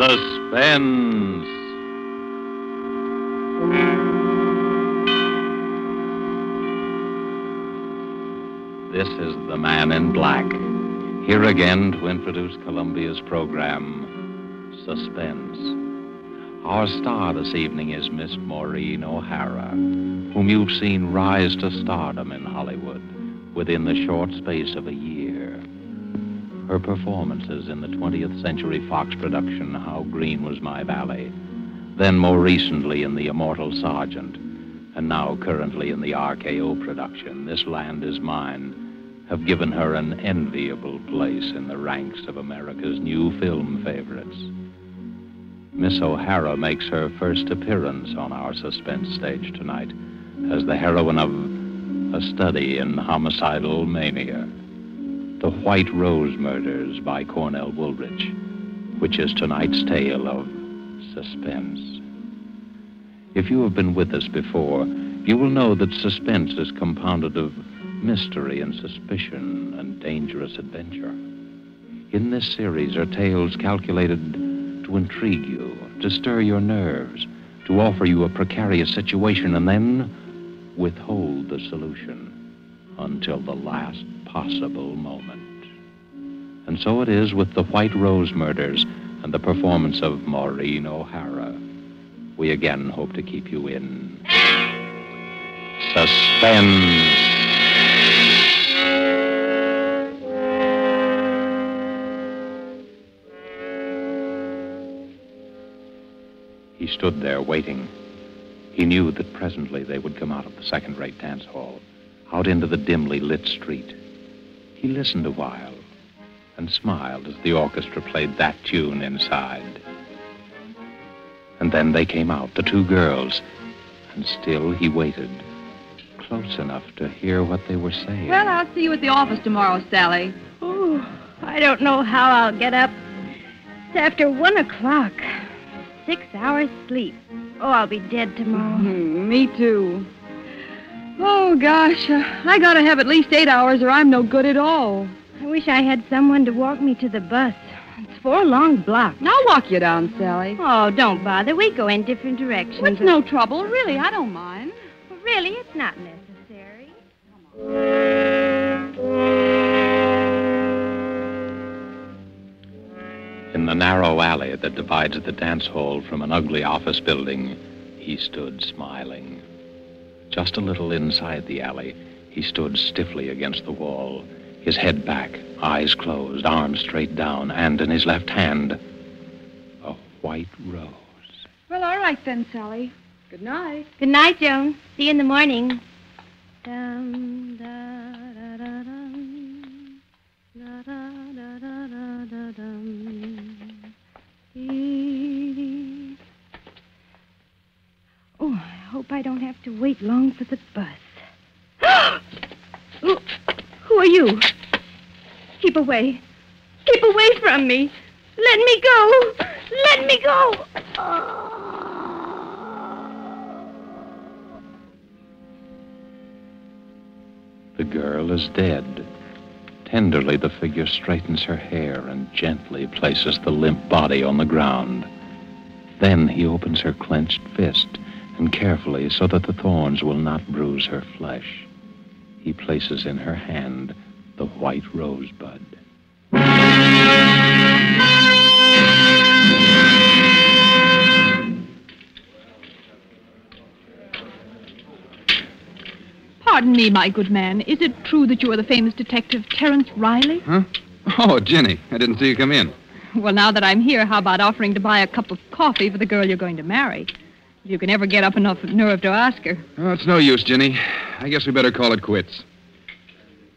Suspense. This is the Man in Black, here again to introduce Columbia's program, Suspense. Our star this evening is Miss Maureen O'Hara, whom you've seen rise to stardom in Hollywood within the short space of a year. Her performances in the 20th Century Fox production, How Green Was My Valley, then more recently in The Immortal Sergeant, and now currently in the RKO production, This Land Is Mine, have given her an enviable place in the ranks of America's new film favorites. Miss O'Hara makes her first appearance on our Suspense stage tonight as the heroine of A Study in Homicidal Mania, The White Rose Murders by Cornell Woolrich, which is tonight's tale of suspense. If you have been with us before, you will know that suspense is compounded of mystery and suspicion and dangerous adventure. In this series are tales calculated to intrigue you, to stir your nerves, to offer you a precarious situation and then withhold the solution until the last possible moment. And so it is with The White Rose Murders and the performance of Maureen O'Hara. We again hope to keep you in suspense. He stood there waiting. He knew that presently they would come out of the second-rate dance hall, out into the dimly lit street. He listened a while and smiled as the orchestra played that tune inside. And then they came out, the two girls, and still he waited, close enough to hear what they were saying. Well, I'll see you at the office tomorrow, Sally. Oh, I don't know how I'll get up. It's after 1 o'clock. 6 hours sleep. Oh, I'll be dead tomorrow. Me too. Oh, gosh, I gotta have at least 8 hours or I'm no good at all. I wish I had someone to walk me to the bus. It's 4 long blocks. I'll walk you down, Sally. Oh, don't bother. We go in different directions. It's no trouble. Really, I don't mind. Well, really, it's not necessary. In the narrow alley that divides the dance hall from an ugly office building, he stood smiling. Just a little inside the alley, he stood stiffly against the wall, his head back, eyes closed, arms straight down, and in his left hand, a white rose. Well, all right then, Sally. Good night. Good night, Joan. See you in the morning. Dum, da, da, da, dum. Da, da, da, da, da, da, dum. Oh, I hope I don't have to wait long for the bus. Who are you? Keep away. Keep away from me. Let me go. Let me go. The girl is dead. Tenderly, the figure straightens her hair and gently places the limp body on the ground. Then he opens her clenched fist, and carefully, so that the thorns will not bruise her flesh, he places in her hand the white rosebud. Pardon me, my good man. Is it true that you are the famous detective Terence Riley? Huh? Oh, Jenny, I didn't see you come in. Well, now that I'm here, how about offering to buy a cup of coffee for the girl you're going to marry? If you can ever get up enough nerve to ask her. Oh, it's no use, Jenny. I guess we better call it quits.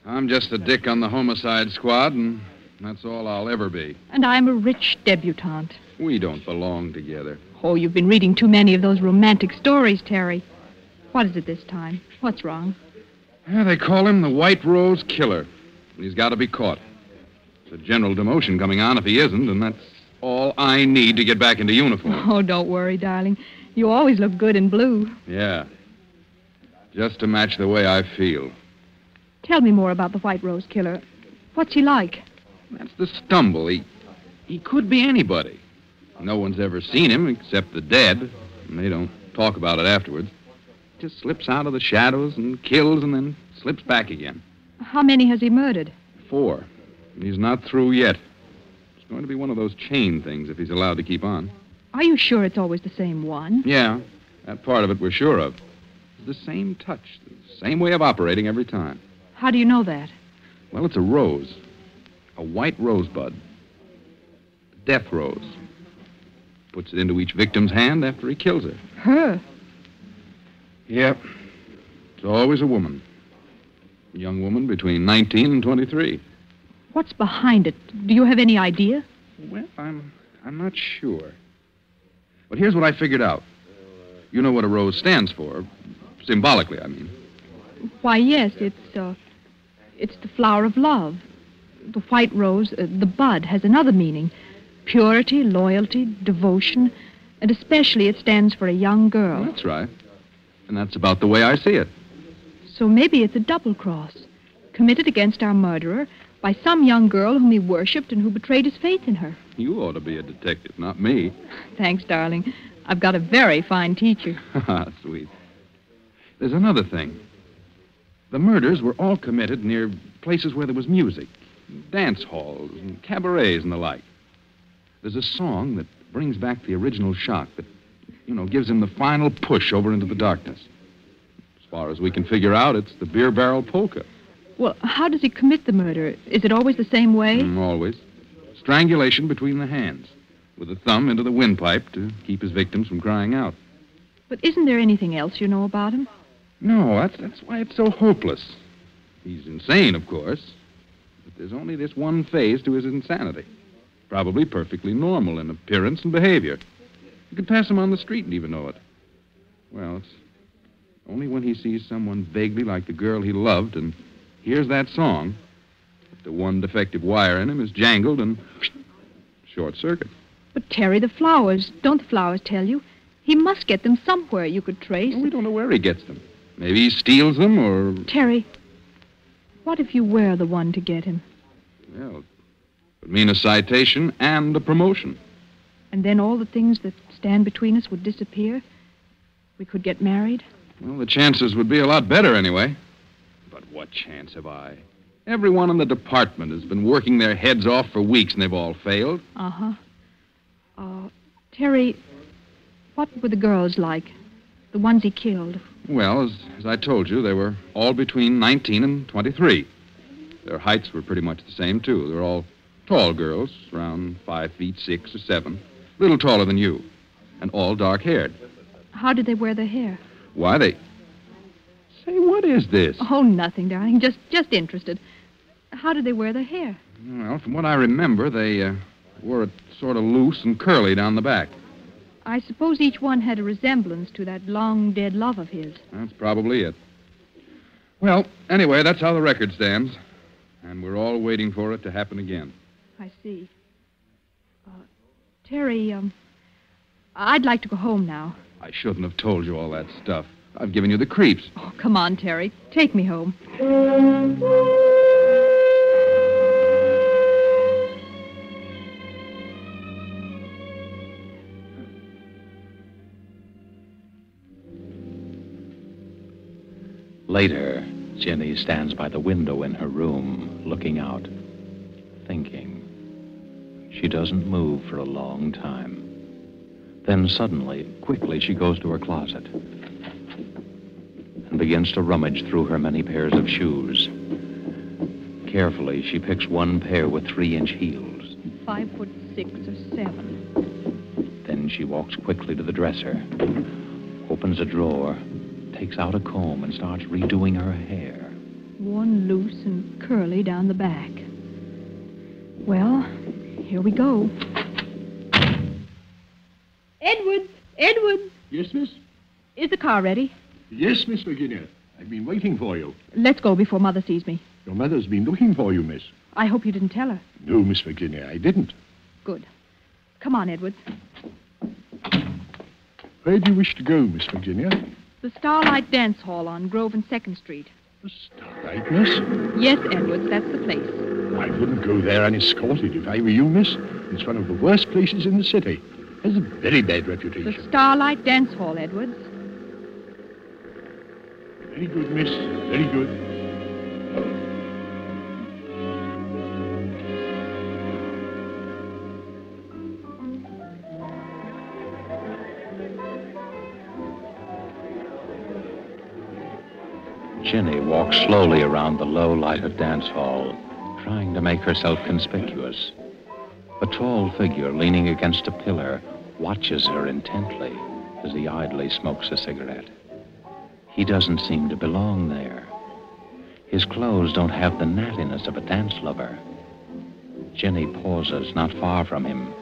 I'm just a dick on the homicide squad, and that's all I'll ever be. And I'm a rich debutante. We don't belong together. Oh, you've been reading too many of those romantic stories, Terry. What is it this time? What's wrong? Yeah, they call him the White Rose Killer. He's got to be caught. There's a general demotion coming on if he isn't, and that's all I need to get back into uniform. Oh, don't worry, darling. You always look good in blue. Yeah. Just to match the way I feel. Tell me more about the White Rose Killer. What's he like? That's the stumble. He could be anybody. No one's ever seen him except the dead, and they don't talk about it afterwards. Just slips out of the shadows and kills and then slips back again. How many has he murdered? 4. And he's not through yet. It's going to be one of those chain things if he's allowed to keep on. Are you sure it's always the same one? Yeah, that part of it we're sure of. It's the same touch, the same way of operating every time. How do you know that? Well, it's a rose. A white rosebud. A death rose. Puts it into each victim's hand after he kills her. Her? Yep. It's always a woman. A young woman between 19 and 23. What's behind it? Do you have any idea? Well, I'm not sure. But here's what I figured out. You know what a rose stands for. Symbolically, I mean. Why, yes, it's the flower of love. The white rose, the bud, has another meaning. Purity, loyalty, devotion, and especially it stands for a young girl. Well, that's right. And that's about the way I see it. So maybe it's a double cross, committed against our murderer by some young girl whom he worshipped and who betrayed his faith in her. You ought to be a detective, not me. Thanks, darling. I've got a very fine teacher. Sweet. There's another thing. The murders were all committed near places where there was music, dance halls and cabarets and the like. There's a song that brings back the original shock that, gives him the final push over into the darkness. As far as we can figure out, it's the beer barrel polka. Well, how does he commit the murder? Is it always the same way? Always. Strangulation between the hands, with the thumb into the windpipe to keep his victims from crying out. But isn't there anything else you know about him? No, that's why it's so hopeless. He's insane, of course, but there's only this one phase to his insanity. Probably perfectly normal in appearance and behavior. You could pass him on the street and even know it. Well, it's only when he sees someone vaguely like the girl he loved and hears that song that the one defective wire in him is jangled and short circuit. But, Terry, the flowers, don't the flowers tell you? He must get them somewhere you could trace. Well, we don't know where he gets them. Maybe he steals them or... Terry, what if you were the one to get him? Well, it would mean a citation and a promotion. And then all the things that stand between us would disappear? We could get married? Well, the chances would be a lot better anyway. But what chance have I? Everyone in the department has been working their heads off for weeks and they've all failed. Uh-huh. Terry, what were the girls like? The ones he killed? Well, as I told you, they were all between 19 and 23. Their heights were pretty much the same, too. They were all tall girls, around 5 feet 6 or 7. A little taller than you. And all dark-haired. How did they wear their hair? Why, they... Say, what is this? Oh, nothing, darling. Just interested. How did they wear their hair? Well, from what I remember, they wore it sort of loose and curly down the back. I suppose each one had a resemblance to that long-dead love of his. That's probably it. Well, anyway, that's how the record stands. And we're all waiting for it to happen again. I see. Terry, I'd like to go home now. I shouldn't have told you all that stuff. I've given you the creeps. Oh, come on, Terry. Take me home. Later, Jenny stands by the window in her room, looking out, thinking. She doesn't move for a long time. Then suddenly, quickly, she goes to her closet and begins to rummage through her many pairs of shoes. Carefully, she picks one pair with 3-inch heels. 5'6" or 7. Then she walks quickly to the dresser, opens a drawer, takes out a comb, and starts redoing her hair. One loose and curly down the back. Well, here we go. Edward! Yes, miss? Is the car ready? Yes, Miss Virginia. I've been waiting for you. Let's go before Mother sees me. Your mother's been looking for you, miss. I hope you didn't tell her. No, Miss Virginia, I didn't. Good. Come on, Edward. Where do you wish to go, Miss Virginia? The Starlight Dance Hall on Grove and 2nd Street. The Starlight, miss? Yes, Edwards, that's the place. I wouldn't go there unescorted if I were you, miss. It's one of the worst places in the city. Has a very bad The reputation. Starlight Dance Hall, Edwards. Very good, miss. Very good. Ginny walks slowly around the low-lighted dance hall, trying to make herself conspicuous. A tall figure leaning against a pillar watches her intently as he idly smokes a cigarette. He doesn't seem to belong there. His clothes don't have the nattiness of a dance lover. Ginny pauses not far from him.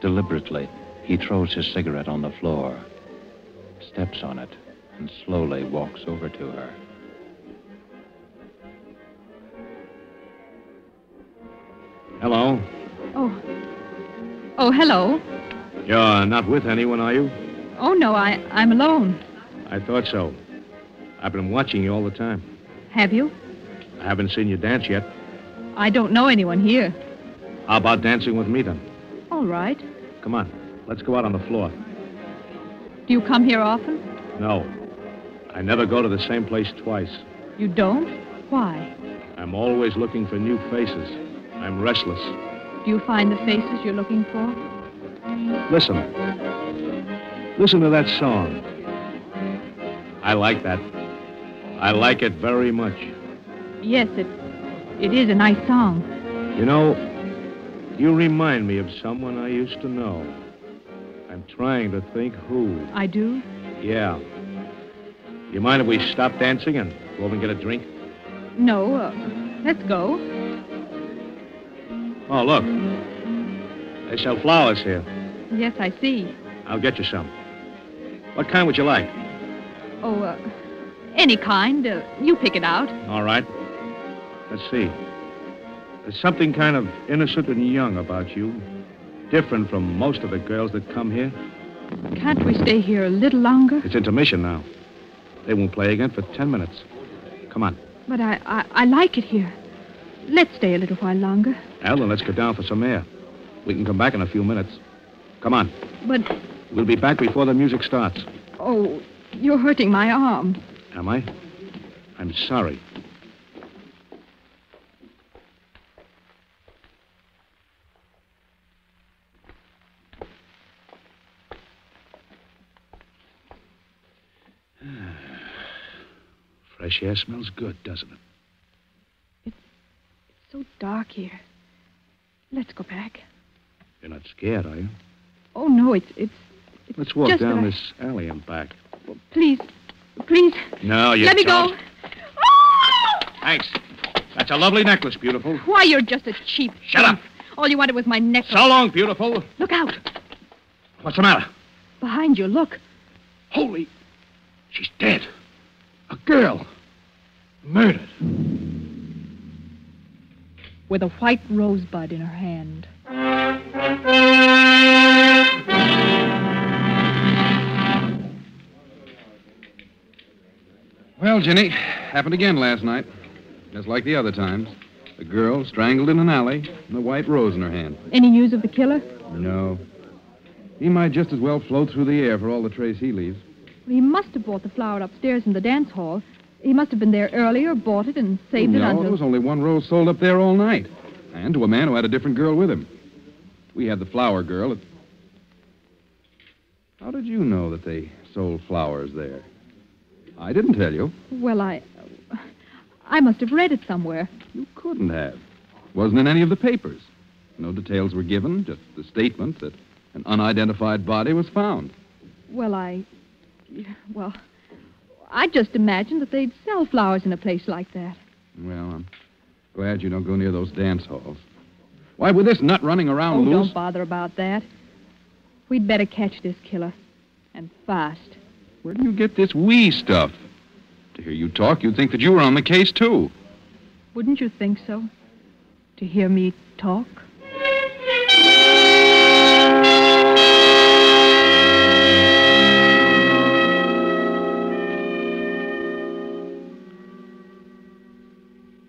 Deliberately, he throws his cigarette on the floor, steps on it, and slowly walks over to her. Hello. Oh, hello. You're not with anyone, are you? Oh, no, I'm alone. I thought so. I've been watching you all the time. Have you? I haven't seen you dance yet. I don't know anyone here. How about dancing with me, then? All right. Come on. Let's go out on the floor. Do you come here often? No. I never go to the same place twice. You don't? Why? I'm always looking for new faces. I'm restless. Do you find the faces you're looking for? Listen. Listen to that song. I like that. I like it very much. Yes, it is a nice song. You know, you remind me of someone I used to know. I'm trying to think who. I do? Yeah. You mind if we stop dancing and go over and get a drink? No, let's go. Oh, look. They sell flowers here. Yes, I see. I'll get you some. What kind would you like? Oh, any kind. You pick it out. All right. Let's see. There's something kind of innocent and young about you. Different from most of the girls that come here. Can't we stay here a little longer? It's intermission now. They won't play again for 10 minutes. Come on. But I like it here. Let's stay a little while longer. Well, then let's go down for some air. We can come back in a few minutes. Come on. But, We'll be back before the music starts. oh, you're hurting my arm. Am I? I'm sorry. Fresh air smells good, doesn't it? It's so dark here. Let's go back. You're not scared, are you? Oh, no, it's Let's walk just down that this alley and back. Please. No, you Let me don't. go. Oh! Thanks. That's a lovely necklace, beautiful. Why, you're just a cheap Shut up. thief. All you wanted was my necklace. So long, beautiful. Look out. What's the matter? Behind you, look. Holy. She's dead. A girl. Murdered. With a white rosebud in her hand. Well, Ginny, happened again last night. Just like the other times. The girl strangled in an alley and a white rose in her hand. Any news of the killer? No. He might just as well float through the air for all the trace he leaves. He must have bought the flower upstairs in the dance hall. He must have been there earlier, bought it, and saved it No, until... there was only one rose sold up there all night. And to a man who had a different girl with him. We had the flower girl at... How did you know that they sold flowers there? I didn't tell you. Well, I must have read it somewhere. You couldn't have. Wasn't in any of the papers. No details were given, just the statement that an unidentified body was found. Well, I just imagined that they'd sell flowers in a place like that. Well, I'm glad you don't go near those dance halls. Why, with this nut running around loose... Don't bother about that. We'd better catch this killer. And fast. Where do you get this we stuff? To hear you talk, you'd think that you were on the case, too. Wouldn't you think so? To hear me talk?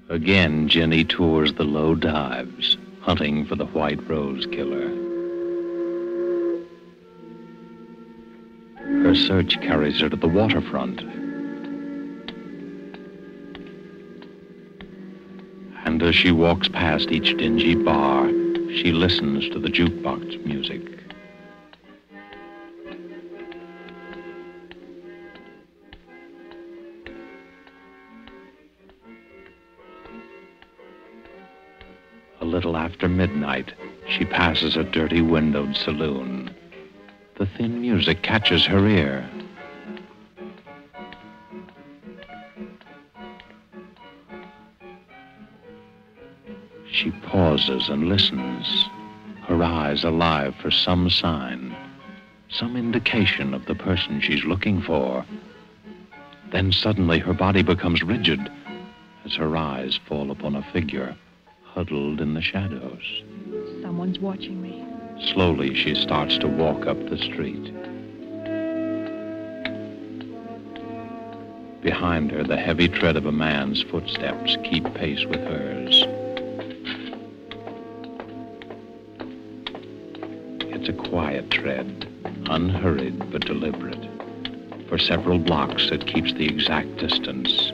Again, Ginny tours the low dives, hunting for the White Rose killer. search carries her to the waterfront. And as she walks past each dingy bar, she listens to the jukebox music. A little after midnight, she passes a dirty windowed saloon. The thin music catches her ear. She pauses and listens, her eyes alive for some sign, some indication of the person she's looking for. Then suddenly her body becomes rigid as her eyes fall upon a figure huddled in the shadows. Someone's watching me. Slowly, she starts to walk up the street. Behind her, the heavy tread of a man's footsteps keep pace with hers. It's a quiet tread, unhurried but deliberate. For several blocks, it keeps the exact distance.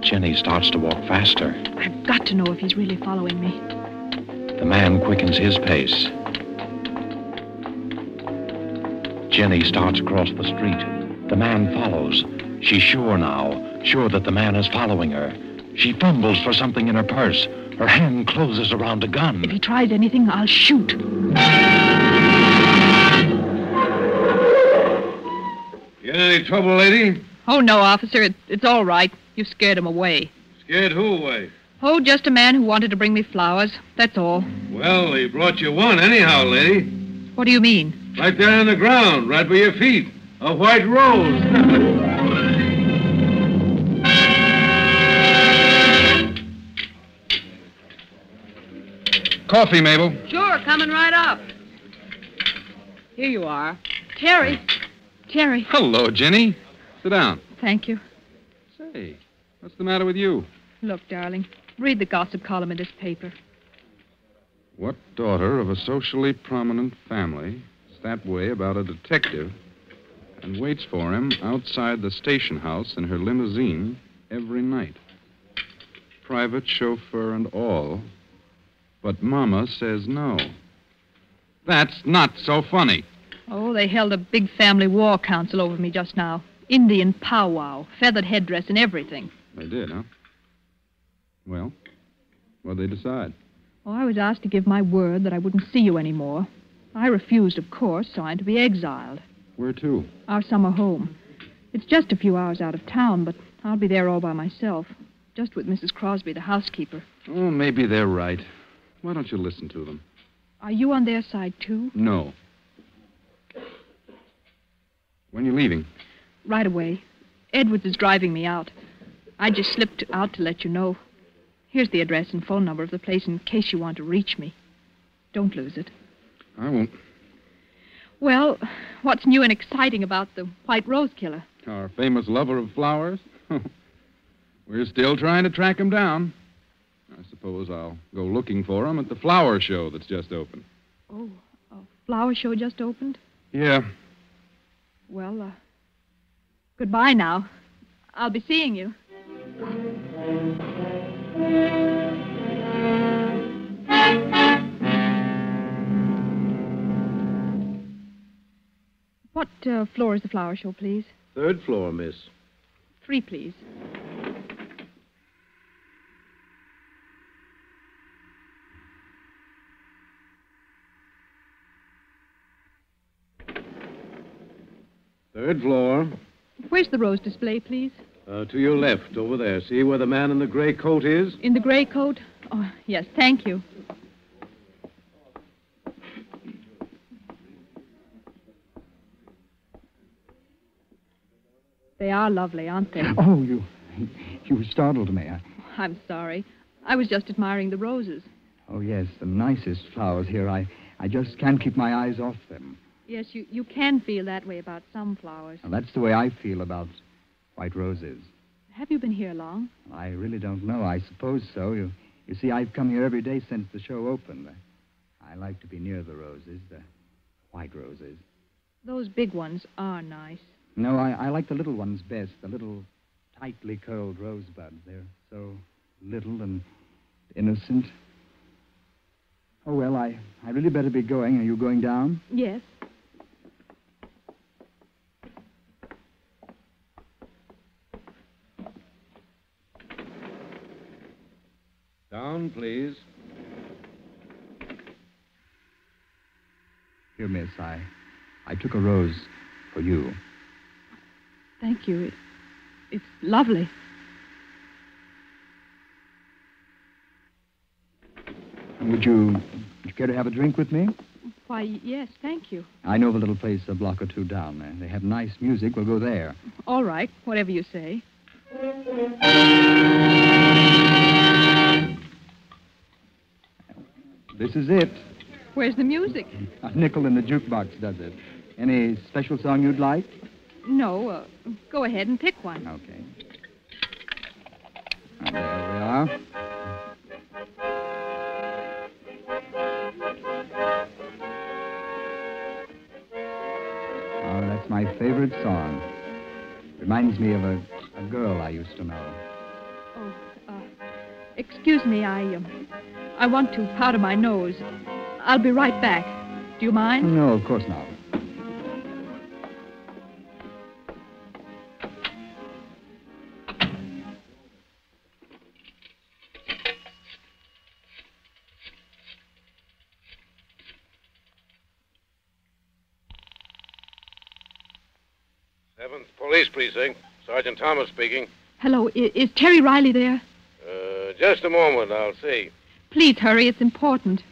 Jenny starts to walk faster. I've got to know if he's really following me. The man quickens his pace. Jenny starts across the street. The man follows. She's sure now, sure that the man is following her. She fumbles for something in her purse. Her hand closes around a gun. If he tries anything, I'll shoot. You in any trouble, lady? Oh, no, officer. It's all right. You scared him away. Scared who away? Oh, just a man who wanted to bring me flowers. That's all. Well, he brought you one anyhow, lady. What do you mean? Right there on the ground, right by your feet. A white rose. Coffee, Mabel. Sure, coming right up. Here you are. Terry. Terry. Hello, Jenny. Sit down. Thank you. Say, what's the matter with you? Look, darling, read the gossip column in this paper. What daughter of a socially prominent family is that way about a detective and waits for him outside the station house in her limousine every night? Private chauffeur and all. But Mama says no. That's not so funny. Oh, they held a big family war council over me just now. Indian powwow, feathered headdress and everything. They did, huh? Well, what'd they decide? Oh, I was asked to give my word that I wouldn't see you anymore. I refused, of course, so I'm to be exiled. Where to? Our summer home. It's just a few hours out of town, but I'll be there all by myself. Just with Mrs. Crosby, the housekeeper. Oh, maybe they're right. Why don't you listen to them? Are you on their side, too? No. When you leaving? Right away. Edwards is driving me out. I just slipped out to let you know. Here's the address and phone number of the place in case you want to reach me. Don't lose it. I won't. Well, what's new and exciting about the White Rose Killer? Our famous lover of flowers? We're still trying to track him down. I suppose I'll go looking for him at the flower show that's just opened. Oh, a flower show just opened? Yeah. Well, goodbye now. I'll be seeing you. What floor is the flower show, please? 3rd floor, miss. 3, please. Third floor. Where's the rose display, please? To your left, over there. See where the man in the gray coat is? In the gray coat? Oh, yes, thank you. They are lovely, aren't they? Oh, you startled me. I'm sorry. I was just admiring the roses. Oh, yes, the nicest flowers here. I just can't keep my eyes off them. Yes, you can feel that way about some flowers. Now, that's the way I feel about white roses. Have you been here long? I really don't know. I suppose so. You see, I've come here every day since the show opened. I like to be near the roses, the white roses. Those big ones are nice. No, I like the little ones best, the little tightly curled rosebuds. They're so little and innocent. Oh, well, I really better be going. Are you going down? Yes. Down, please. Here, miss, I took a rose for you. Thank you. It's lovely. Would you care to have a drink with me? Why, yes, thank you. I know of a little place a block or two down there. They have nice music. We'll go there. All right, whatever you say. This is it. Where's the music? A nickel in the jukebox does it. Any special song you'd like? No, go ahead and pick one. Okay. There we are. Oh, that's my favorite song. Reminds me of a girl I used to know. Oh, excuse me, I want to powder my nose. I'll be right back. Do you mind? No, of course not. Seventh Police Precinct. Sergeant Thomas speaking. Hello, is Terry Riley there? Just a moment, I'll see. Please hurry, it's important.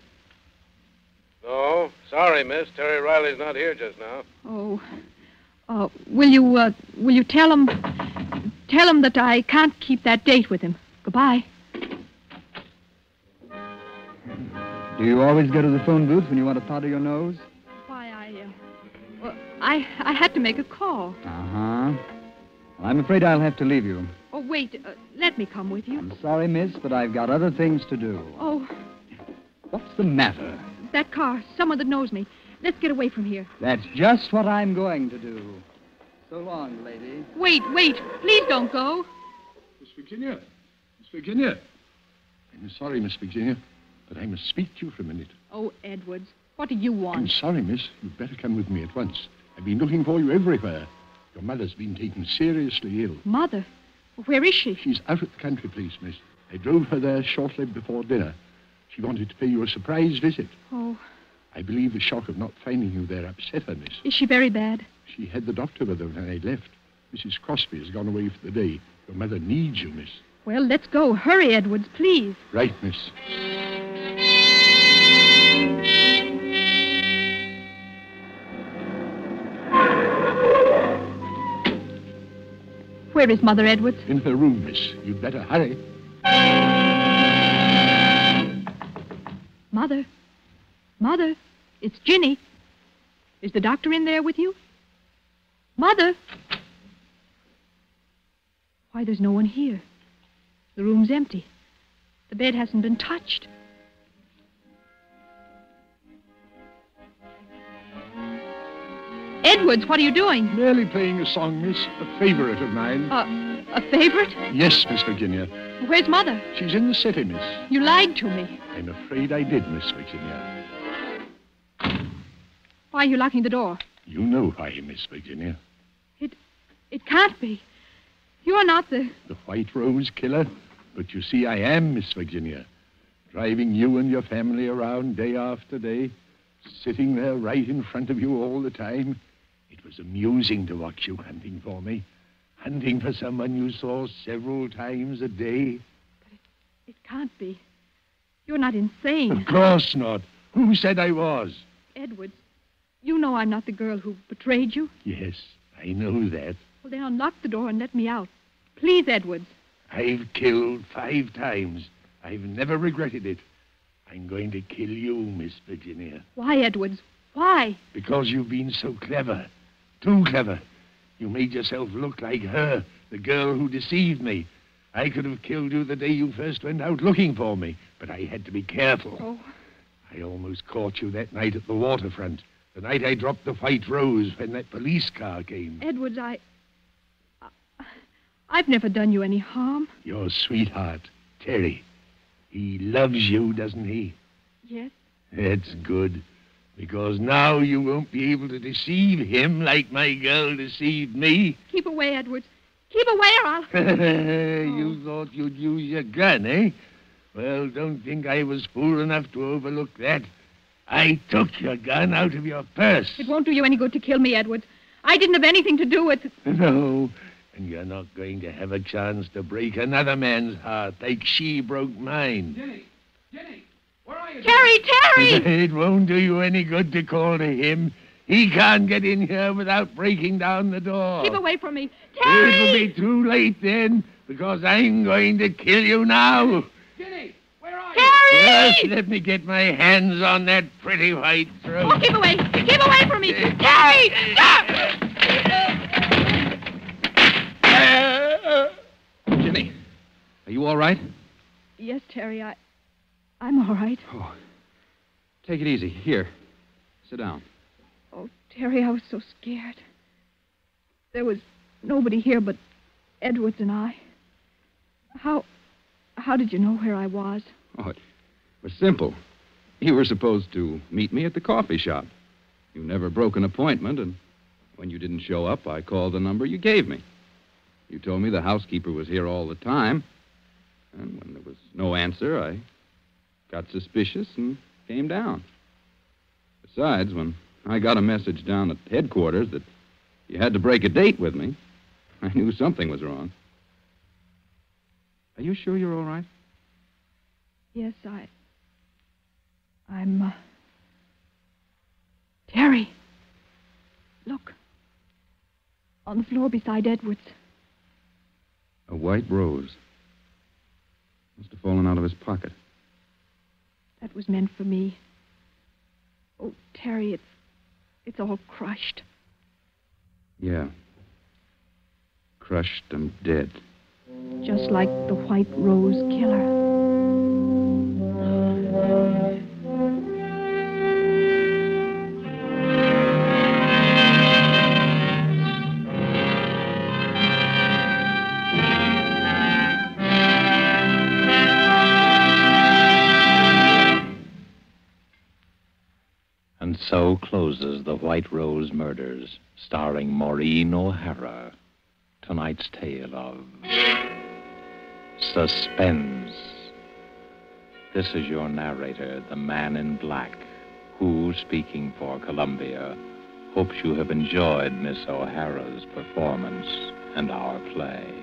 No, sorry, miss. Terry Riley's not here just now. Oh, will you tell him that I can't keep that date with him? Goodbye. Do you always go to the phone booth when you want to powder your nose? Why, I had to make a call. Uh-huh. Well, I'm afraid I'll have to leave you. Oh, wait, let me come with you. I'm sorry, miss, but I've got other things to do. Oh, What's the matter? that car, someone that knows me. Let's get away from here. That's just what I'm going to do. So long, lady. Wait, please don't go. Miss Virginia. Miss Virginia. I'm sorry, Miss Virginia, but I must speak to you for a minute. Oh, Edwards, what do you I'm want? sorry, miss. You'd better come with me at once. I've been looking for you everywhere. Your mother's been taken seriously ill. Mother? Where is she? She's out at the country place, miss. I drove her there shortly before dinner. She wanted to pay you a surprise visit. Oh, I believe the shock of not finding you there upset her, miss. is she very bad? She had the doctor with her when I left. Mrs. Crosby has gone away for the day. Your mother needs you, miss. Well, let's go. Hurry, Edwards, please. Right, miss. Where is Mother, Edwards? In her room, miss. You'd better hurry. Mother? Mother? It's Ginny. Is the doctor in there with you? Mother? Why, there's no one here. The room's empty. The bed hasn't been touched. Edwards, what are you doing? Merely playing a song, miss. A favorite of mine. A favorite? Yes, Miss Virginia. Where's Mother? She's in the city, miss. You lied to me. I'm afraid I did, Miss Virginia. Why are you locking the door? You know why, Miss Virginia. It can't be. You're not the... The White Rose killer. But you see, I am, Miss Virginia. Driving you and your family around day after day. Sitting there right in front of you all the time. It was amusing to watch you hunting for me. Hunting for someone you saw several times a day. It can't be. You're not insane. Of course not. Who said I was? Edwards, you know I'm not the girl who betrayed you. Yes, I know that. Well, then unlock the door and let me out. Please, Edwards. I've killed 5 times. I've never regretted it. I'm going to kill you, Miss Virginia. Why, Edwards? Why? Because you've been so clever. Too clever. You made yourself look like her, the girl who deceived me. I could have killed you the day you first went out looking for me, but I had to be careful. Oh. I almost caught you that night at the waterfront. Tonight I dropped the white rose when that police car came. Edwards, I've never done you any harm. Your sweetheart, Terry. He loves you, doesn't he? Yes. That's good. Because now you won't be able to deceive him like my girl deceived me. Keep away, Edwards. Keep away or I'll... You thought you'd use your gun, eh? Well, don't think I was fool enough to overlook that. I took your gun out of your purse. It won't do you any good to kill me, Edwards. I didn't have anything to do with it. No, and you're not going to have a chance to break another man's heart like she broke mine. Jenny, where are you? Terry! It won't do you any good to call to him. He can't get in here without breaking down the door. Keep away from me. Terry! It'll be too late then, because I'm going to kill you now. Jenny, where are you? Terry! Just let me get my hands on that pretty white throat. Oh, keep away. Keep away from me. Terry! Stop! Jenny, are you all right? Yes, Terry, I'm all right. Oh, take it easy. Here, sit down. Oh, Terry, I was so scared. There was nobody here but Edwards and I. How did you know where I was? Oh, it was simple. You were supposed to meet me at the coffee shop. You never broke an appointment, and when you didn't show up, I called the number you gave me. You told me the housekeeper was here all the time, and when there was no answer, I got suspicious and came down. Besides, when I got a message down at headquarters that you had to break a date with me, I knew something was wrong. Are you sure you're all right? Yes, I'm, Terry, look. On the floor beside Edwards. A white rose. Must have fallen out of his pocket. That was meant for me. Oh, Terry, it's all crushed. Yeah. Crushed and dead. Just like the white rose killer. And so closes The White Rose Murders, starring Maureen O'Hara. Tonight's tale of Suspense. This is your narrator, the man in black, who, speaking for Columbia, hopes you have enjoyed Miss O'Hara's performance and our play.